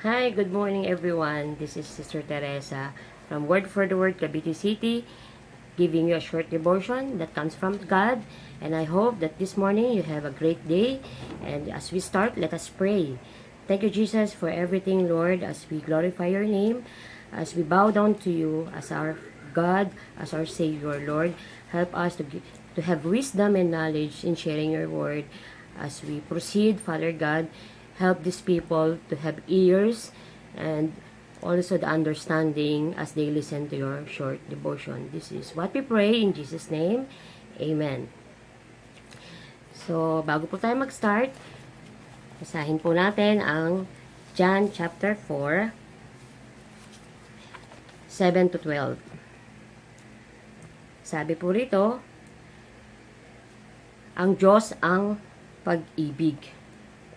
Hi, good morning everyone. This is Sister Teresa from Word for the Word, Cavite City, giving you a short devotion that comes from God. And I hope that this morning you have a great day. And as we start, let us pray. Thank you, Jesus, for everything, Lord, as we glorify your name, as we bow down to you as our God, as our Savior, Lord. Help us to have wisdom and knowledge in sharing your word as we proceed, Father God. Help these people to have ears and also the understanding as they listen to your short devotion. This is what we pray in Jesus' name. Amen. So, bago po tayo mag-start, basahin po natin ang John chapter 4, 7 to 12. Sabi po rito, ang Diyos ang pag-ibig,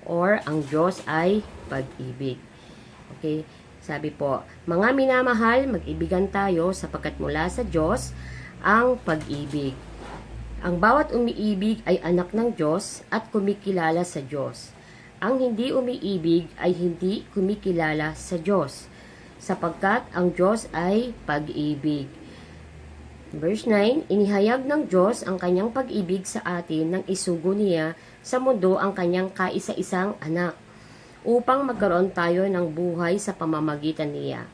or ang Diyos ay pag-ibig. Okay? Sabi po, mga minamahal, mag-ibigan tayo sapagkat mula sa Diyos ang pag-ibig. Ang bawat umiibig ay anak ng Diyos at kumikilala sa Diyos. Ang hindi umiibig ay hindi kumikilala sa Diyos, sapagkat ang Diyos ay pag-ibig. Verse 9, inihayag ng Diyos ang kanyang pag-ibig sa atin nang isugo niya sa mundo ang kanyang kaisa-isang anak, upang magkaroon tayo ng buhay sa pamamagitan niya.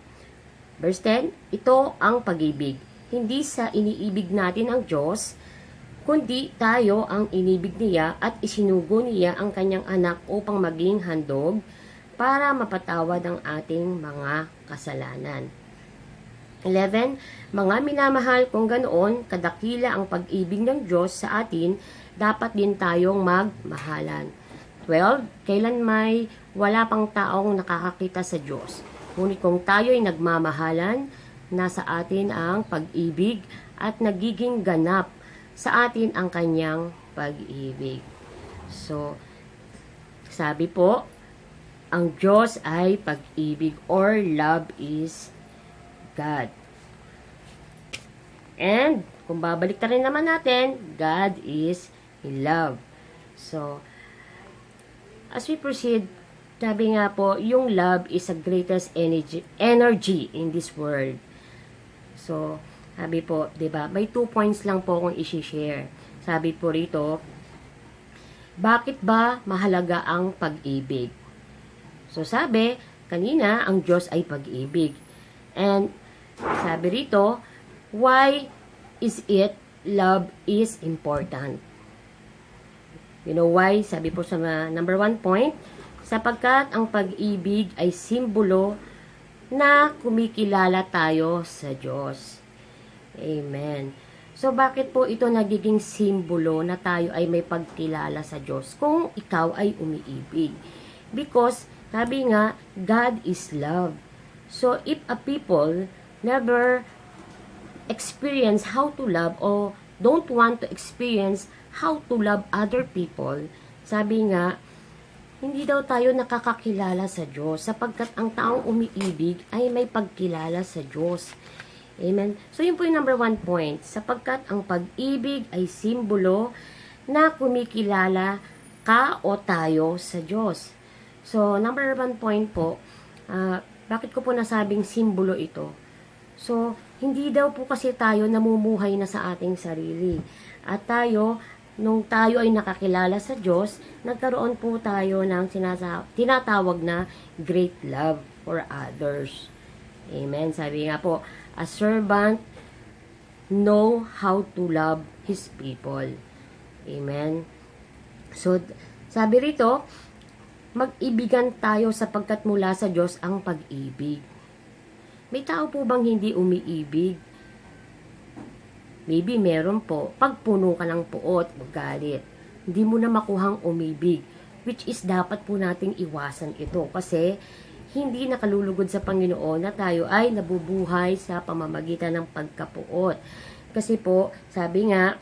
Verse 10, ito ang pag-ibig. Hindi sa iniibig natin ang Diyos, kundi tayo ang inibig niya at isinugo niya ang kanyang anak upang maging handog para mapatawad ang ating mga kasalanan. 11, mga minamahal, kung ganoon, kadakila ang pag-ibig ng Diyos sa atin, dapat din tayong magmahalan. 12, kailan may wala pang taong nakakakita sa Diyos. Ngunit kung tayo'y nagmamahalan, nasa atin ang pag-ibig at nagiging ganap sa atin ang kanyang pag-ibig. So, sabi po, ang Diyos ay pag-ibig, or love is God. And, kung babalik rin naman natin, God is love. So, as we proceed, sabi nga po, yung love is the greatest energy in this world. So, sabi po, 'di ba? May 2 points lang po akong i-share. Sabi po rito, bakit ba mahalaga ang pag-ibig? So, sabi, kanina, ang Diyos ay pag-ibig. And, sabi rito, why is it love is important? You know why? Sabi po sa number 1 point, sapagkat ang pag-ibig ay simbolo na kumikilala tayo sa Diyos. Amen. So, bakit po ito nagiging simbolo na tayo ay may pagkilala sa Diyos kung ikaw ay umiibig? Because, sabi nga, God is love. So, if a people never experience how to love or don't want to experience how to love other people, sabi nga, hindi daw tayo nakakakilala sa Diyos sapagkat ang taong umiibig ay may pagkilala sa Diyos. Amen. So, yun po yung number 1 point. Sapagkat ang pag-ibig ay simbolo na kumikilala ka o tayo sa Diyos. So, number 1 point po, bakit ko po nasabing simbolo ito? So, hindi daw po kasi tayo namumuhay na sa ating sarili. At tayo, nung tayo ay nakakilala sa Diyos, nagkaroon po tayo ng tinatawag na great love for others. Amen. Sabi nga po, a servant know how to love his people. Amen. So, sabi rito, mag-ibigan tayo sapagkat mula sa Diyos ang pag-ibig. May tao po bang hindi umiibig? Maybe meron po. Pag puno ka ng puot, magalit, hindi mo na makuhang umibig. Which is dapat po nating iwasan ito. Kasi hindi nakalulugod sa Panginoon na tayo ay nabubuhay sa pamamagitan ng pagkapuot. Kasi po, sabi nga,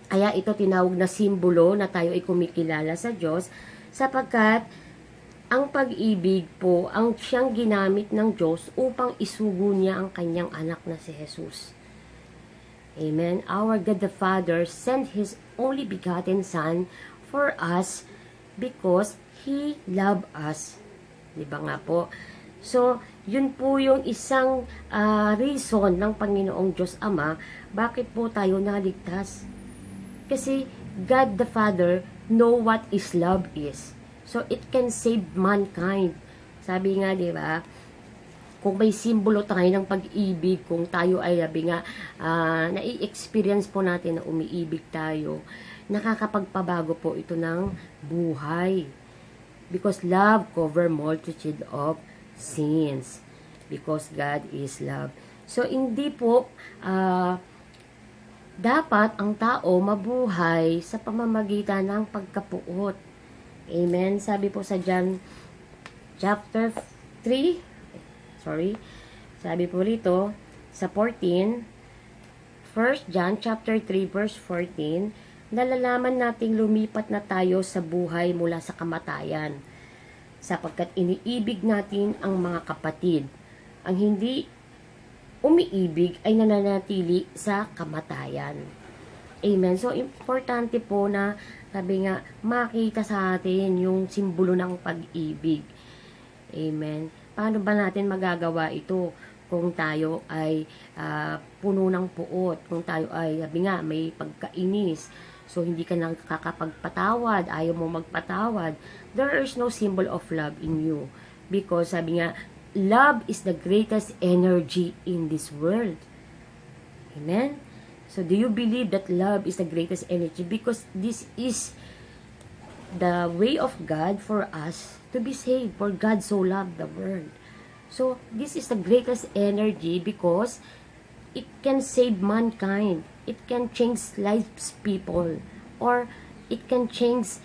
kaya ito tinawag na simbolo na tayo ay kumikilala sa Diyos sapagkat ang pag-ibig po ang siyang ginamit ng Diyos upang isugo niya ang kanyang anak na si Jesus. Amen. Our God the Father sent His only begotten Son for us because He loved us. Di ba nga po? So, yun po yung isang reason ng Panginoong Diyos Ama bakit po tayo naligtas. Kasi God the Father know what is love is. So, it can save mankind. Sabi nga, di ba, kung may simbolo tayo ng pag-ibig, kung tayo ay, sabi nga, nai-experience po natin na umiibig tayo, nakakapagpabago po ito ng buhay. Because love cover multitude of sins. Because God is love. So, hindi po, dapat ang tao mabuhay sa pamamagitan ng pagkapuot. Amen. Sabi po sa John chapter 3, sabi po rito sa 14, 1 John chapter 3 verse 14, nalalaman nating lumipat na tayo sa buhay mula sa kamatayan, sapagkat iniibig natin ang mga kapatid. Ang hindi umiibig ay nananatili sa kamatayan. Amen. So, importante po na, sabi nga, makita sa atin yung simbolo ng pag-ibig. Amen. Paano ba natin magagawa ito kung tayo ay puno ng puot, kung tayo ay, sabi nga, may pagkainis, so hindi ka nakakapagpatawad, ayaw mo magpatawad, there is no symbol of love in you. Because, sabi nga, love is the greatest energy in this world. Amen? So, do you believe that love is the greatest energy? Because this is the way of God for us to be saved. For God so loved the world. So, this is the greatest energy because it can save mankind. It can change lives people. Or it can change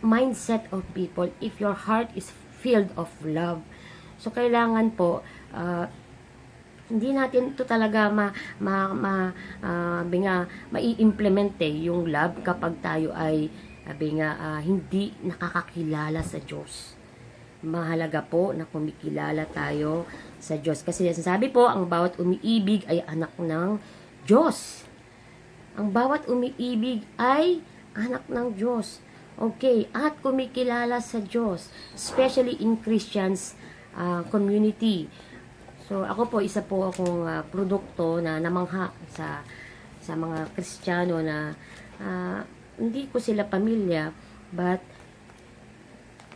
mindset of people if your heart is filled of love. So, kailangan po, hindi natin ito talaga mai-implement yung love kapag tayo ay, hindi nakakakilala sa Diyos. Mahalaga po na kumikilala tayo sa Diyos. Kasi sabi po, ang bawat umiibig ay anak ng Diyos. Ang bawat umiibig ay anak ng Diyos. Okay, at kumikilala sa Diyos, especially in Christians community. So, ako po, isa po akong produkto na namangha sa mga Kristiyano na hindi ko sila pamilya, but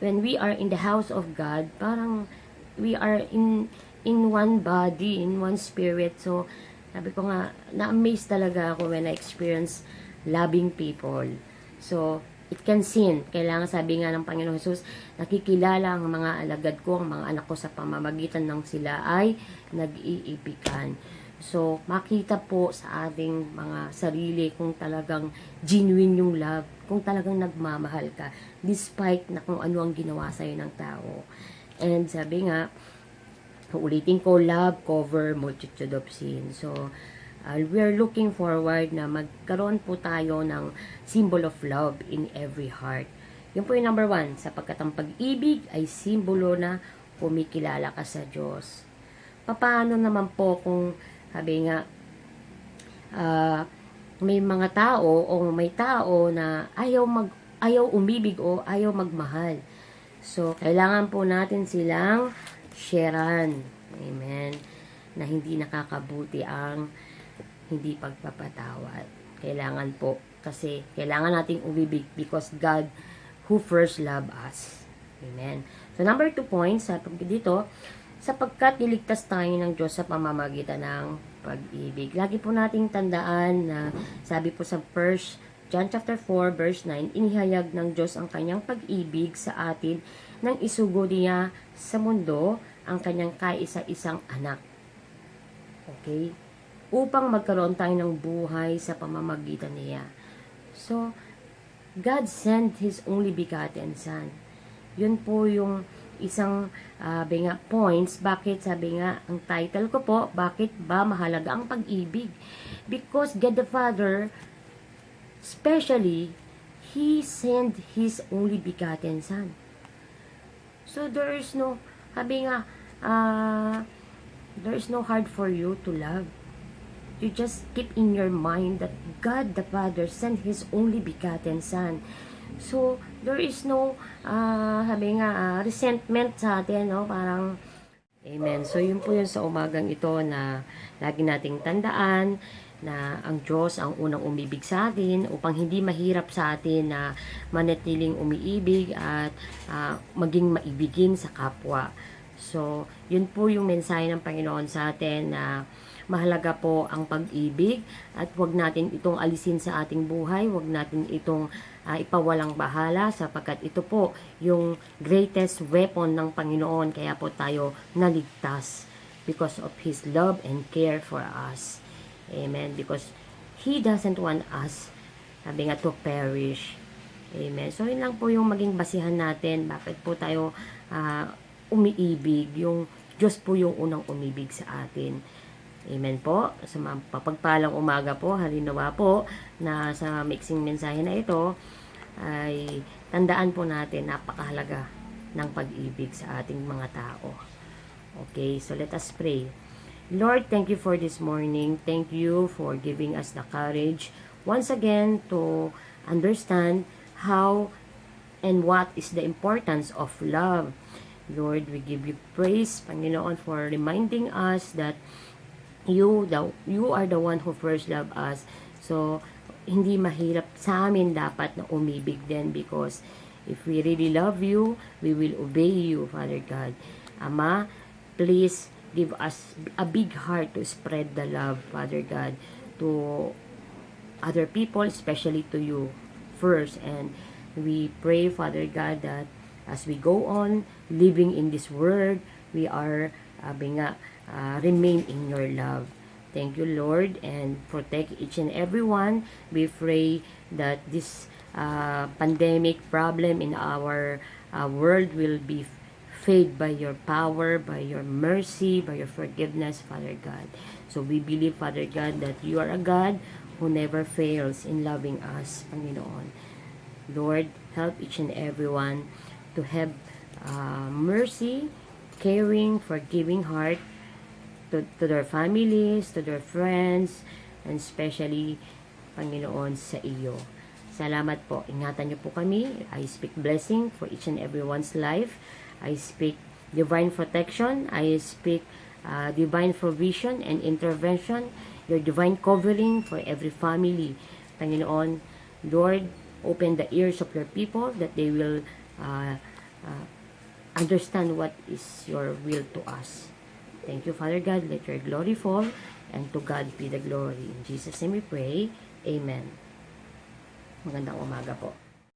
when we are in the house of God, parang we are in one body, in one spirit. So, sabi ko nga, na-amaze talaga ako when I experience loving people. So, it can sin. Kailangan, sabi nga ng Panginoon Jesus, nakikilala ang mga alagad ko, ang mga anak ko sa pamamagitan ng sila ay nag-iibigan. So, makita po sa ating mga sarili kung talagang genuine yung love, kung talagang nagmamahal ka, despite na kung ano ang ginawa sa'yo ng tao. And sabi nga, ulitin ko, love cover multitude of sin. So, we are looking forward na magkaroon po tayo ng symbol of love in every heart. Yun po yung number 1, sapagkat ang pag-ibig ay simbolo na kumikilala ka sa Diyos. Paano naman po kung, sabi nga, may mga tao o may tao na ayaw umibig o ayaw magmahal. So, kailangan po natin silang sharean. Amen. Na hindi nakakabuti ang hindi pagpapatawad. Kailangan po. Kasi kailangan nating umibig because God who first loved us. Amen. So, number 2 points, dito, sapagkat niligtas tayo ng Diyos sa pamamagitan ng pag-ibig. Lagi po nating tandaan na sabi po sa 1 John chapter 4 verse 9, inihayag ng Diyos ang kanyang pag-ibig sa atin nang isugo niya sa mundo ang kanyang kaisa-isang anak. Okay? Upang magkaroon tayo ng buhay sa pamamagitan niya. So, God sent His only begotten Son. Yun po yung isang points, bakit sabi nga, ang title ko po, bakit ba mahalaga ang pag-ibig? Because God the Father, especially, He sent His only begotten Son. So, there is no, there is no hard for you to love. You just keep in your mind that God the Father sent His only begotten Son. So, there is no, sabi nga, resentment sa atin, no? Parang, amen. So, yun po yun sa umagang ito na lagi nating tandaan na ang Diyos ang unang umibig sa atin upang hindi mahirap sa atin na manatiling umiibig at maging maibigin sa kapwa. So, yun po yung mensahe ng Panginoon sa atin na mahalaga po ang pag-ibig at huwag natin itong alisin sa ating buhay, huwag natin itong ipawalang bahala sapagkat ito po yung greatest weapon ng Panginoon kaya po tayo naligtas because of His love and care for us. Amen. Because He doesn't want us, sabi nga, to perish. Amen. So, yun lang po yung maging basihan natin. Bakit po tayo umiibig? Yung Diyos po yung unang umibig sa atin. Amen po. Sa mapagpalang umaga po, halinawa po na sa mixing mensahe na ito ay tandaan po natin napakahalaga ng pag-ibig sa ating mga tao. Okay, so let us pray. Lord, thank you for this morning. Thank you for giving us the courage once again to understand how and what is the importance of love. Lord, we give you praise, Panginoon, for reminding us that you are the one who first loved us. So, hindi mahirap sa amin dapat na umibig din because if we really love you, we will obey you, Father God. Ama, please give us a big heart to spread the love, Father God, to other people, especially to you first. And we pray, Father God, that as we go on living in this world, we are remain in your love. Thank you, Lord, and protect each and every one. We pray that this pandemic problem in our world will be fade by your power, by your mercy, by your forgiveness, Father God. So we believe, Father God, that you are a God who never fails in loving us, Panginoon. Lord, help each and everyone to have mercy, caring, forgiving heart to their families, to their friends, and especially, Panginoon, sa iyo. Salamat po. Ingatan niyo po kami. I speak blessing for each and everyone's life. I speak divine protection. I speak divine provision and intervention. Your divine covering for every family. Panginoon, Lord, open the ears of your people that they will understand what is your will to us. Thank you, Father God. Let your glory fall, and to God be the glory. In Jesus' name we pray. Amen. Magandang umaga po.